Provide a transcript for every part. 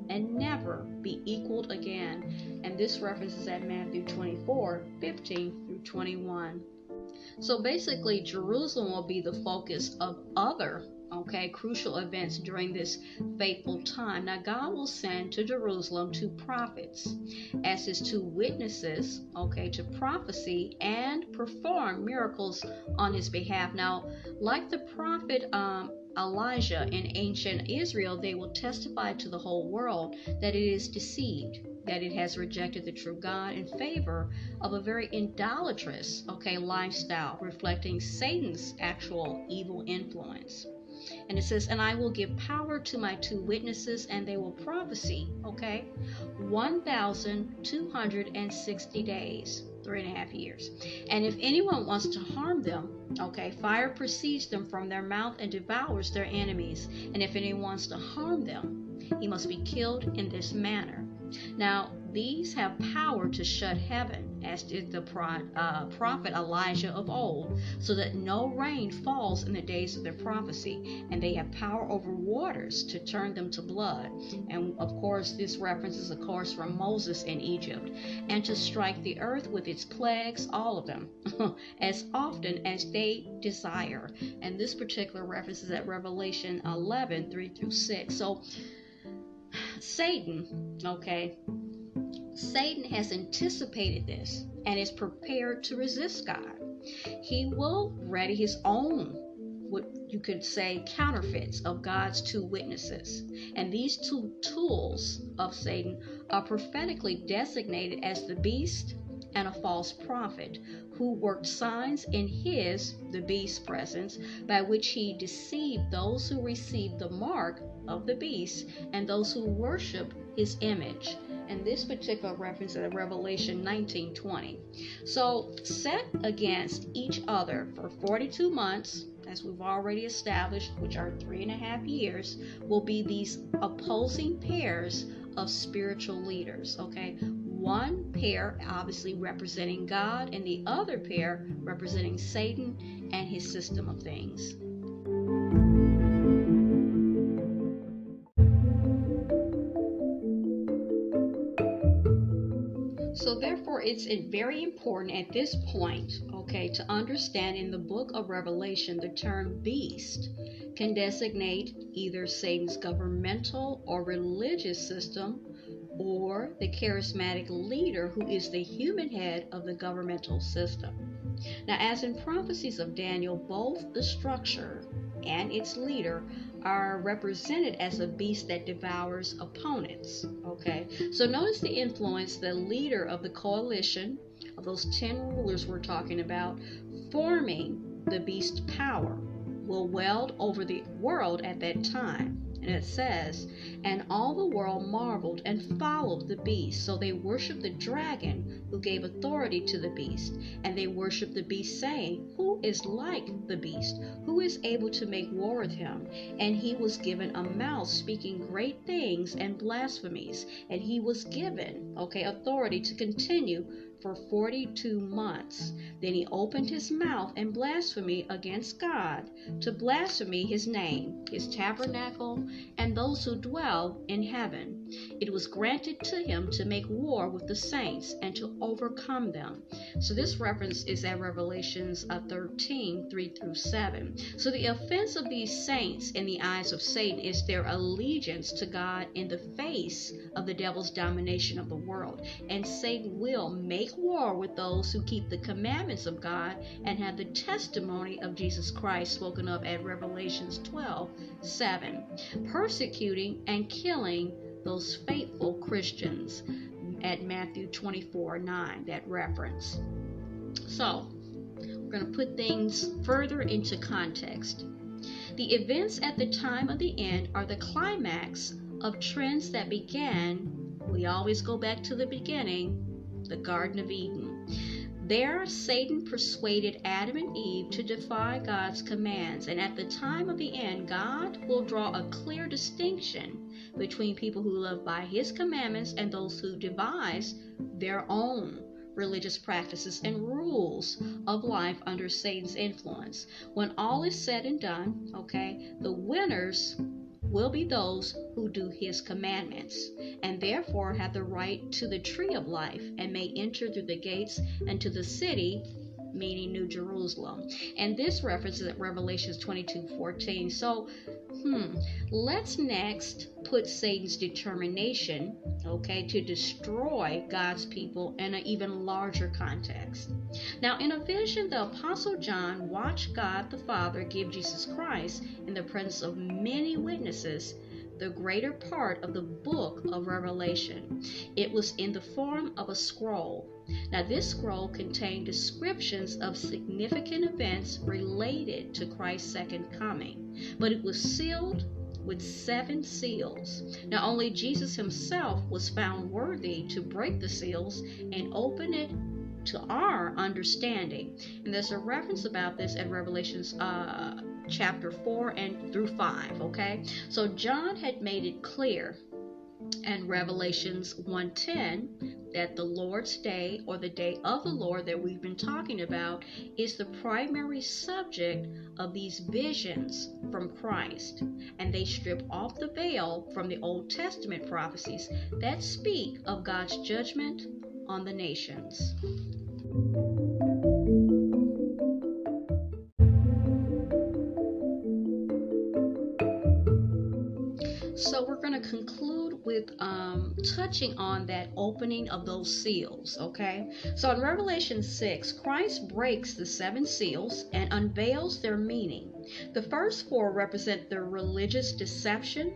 and never be equaled again. And this references at Matthew 24:15-21. So basically, Jerusalem will be the focus of other crucial events during this fateful time. Now, God will send to Jerusalem 2 prophets as his 2 witnesses, to prophecy and perform miracles on his behalf. Now, like the prophet Elijah in ancient Israel, they will testify to the whole world that it is deceived, that it has rejected the true God in favor of a very idolatrous, lifestyle, reflecting Satan's actual evil influence. And it says, and I will give power to my 2 witnesses, and they will prophesy, 1,260 days, 3.5 years. And if anyone wants to harm them, fire proceeds them from their mouth and devours their enemies. And if anyone wants to harm them, he must be killed in this manner. Now, these have power to shut heaven, as did the prophet Elijah of old, so that no rain falls in the days of their prophecy, and they have power over waters to turn them to blood. And of course, this references, from Moses in Egypt, and to strike the earth with its plagues, all of them, as often as they desire. And this particular reference is at Revelation 11:3-6. So, Satan has anticipated this and is prepared to resist God. He will ready his own, what you could say, counterfeits of God's 2 witnesses. And these 2 tools of Satan are prophetically designated as the beast and a false prophet, who worked signs in the beast's presence, by which he deceived those who received the mark of the beast and those who worship his image. And this particular reference is Revelation 19:20. So, set against each other for 42 months, as we've already established, which are 3.5 years, will be these opposing pairs of spiritual leaders. One pair obviously representing God, and the other pair representing Satan and his system of things. So therefore, it's very important at this point, to understand in the book of Revelation, the term beast can designate either Satan's governmental or religious system, or the charismatic leader who is the human head of the governmental system. Now, as in prophecies of Daniel, both the structure and its leader are represented as a beast that devours opponents. So notice the influence the leader of the coalition of those 10 rulers we're talking about, forming the beast power, will weld over the world at that time. And it says, and all the world marveled and followed the beast. So they worshiped the dragon who gave authority to the beast. And they worshiped the beast, saying, who is like the beast? Who is able to make war with him? And he was given a mouth speaking great things and blasphemies. And he was given, authority to continue for 42 months. Then he opened his mouth in blasphemy against God, to blaspheme his name, his tabernacle, and those who dwell in heaven. It was granted to him to make war with the saints and to overcome them. So this reference is at Revelations 13:3-7. So the offense of these saints in the eyes of Satan is their allegiance to God in the face of the devil's domination of the world. And Satan will make war with those who keep the commandments of God and have the testimony of Jesus Christ, spoken of at Revelations 12:7, persecuting and killing those faithful Christians at Matthew 24:9, that reference. So we're going to put things further into context. The events at the time of the end are the climax of trends that began, we always go back to the beginning, the Garden of Eden. There, Satan persuaded Adam and Eve to defy God's commands, and at the time of the end, God will draw a clear distinction between people who live by his commandments and those who devise their own religious practices and rules of life under Satan's influence. When all is said and done, the winners will be those who do his commandments, and therefore have the right to the tree of life, and may enter through the gates into the city, meaning New Jerusalem. And this references Revelations 22:14. So, let's next put Satan's determination, to destroy God's people in an even larger context. Now, in a vision, the Apostle John watched God the Father give Jesus Christ, in the presence of many witnesses, the greater part of the book of Revelation. It was in the form of a scroll. Now, this scroll contained descriptions of significant events related to Christ's second coming, but it was sealed with 7 seals. Now, only Jesus himself was found worthy to break the seals and open it to our understanding. And there's a reference about this at Revelations chapter 4 and through 5, okay? So John had made it clear in Revelations 1:10 that the Lord's Day, or the day of the Lord that we've been talking about, is the primary subject of these visions from Christ. And they strip off the veil from the Old Testament prophecies that speak of God's judgment on the nations. So we're going to conclude with touching on that opening of those seals, okay? So in Revelation 6, Christ breaks the 7 seals and unveils their meaning. The first 4 represent the religious deception,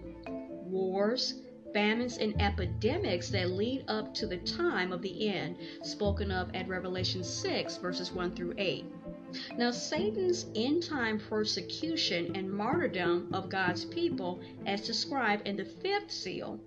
wars, famines, and epidemics that lead up to the time of the end, spoken of at Revelation 6, verses 1 through 8. Now, Satan's end-time persecution and martyrdom of God's people, as described in the 5th seal,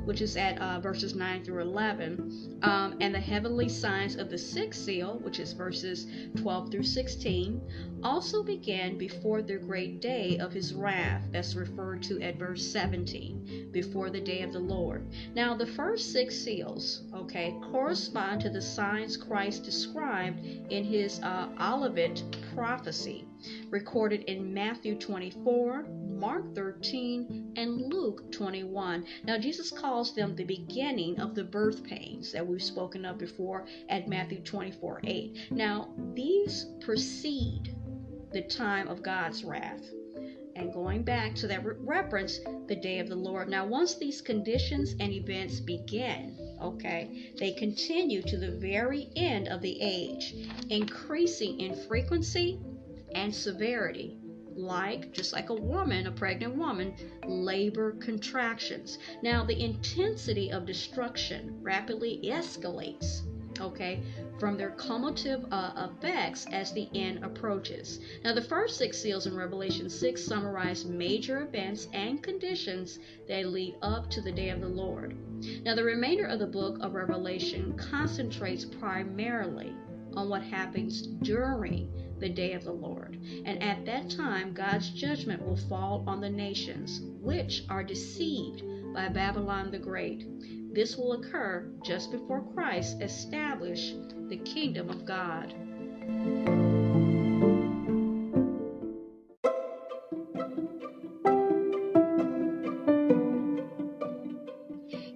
which is at verses 9 through 11, and the heavenly signs of the 6th seal, which is verses 12 through 16, also began before the great day of his wrath, that's referred to at verse 17, before the day of the Lord. Now, the first 6 seals, correspond to the signs Christ described in his Olivet prophecy, recorded in Matthew 24, Mark 13, and Luke 21. Now, Jesus calls them the beginning of the birth pains that we've spoken of before at Matthew 24:8. Now, these precede the time of God's wrath. And going back to that reference, the day of the Lord. Now, once these conditions and events begin, they continue to the very end of the age, increasing in frequency and severity, just like a pregnant woman, labor contractions. Now, the intensity of destruction rapidly escalates, from their cumulative effects as the end approaches. Now, the first 6 seals in Revelation 6 summarize major events and conditions that lead up to the day of the Lord. Now, the remainder of the book of Revelation concentrates primarily on what happens during the day of the Lord. And at that time, God's judgment will fall on the nations, which are deceived by Babylon the Great. This will occur just before Christ established the kingdom of God.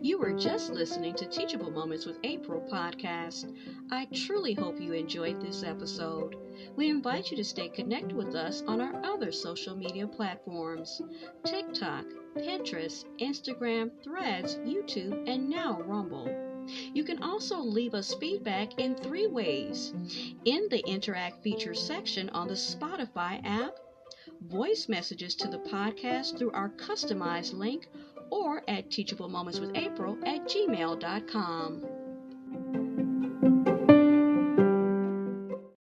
You were just listening to Teachable Moments with April podcast. I truly hope you enjoyed this episode. We invite you to stay connected with us on our other social media platforms: TikTok, Pinterest, Instagram, Threads, YouTube, and now Rumble. You can also leave us feedback in 3 ways: in the Interact features section on the Spotify app, voice messages to the podcast through our customized link, or at teachablemomentswithapril@gmail.com.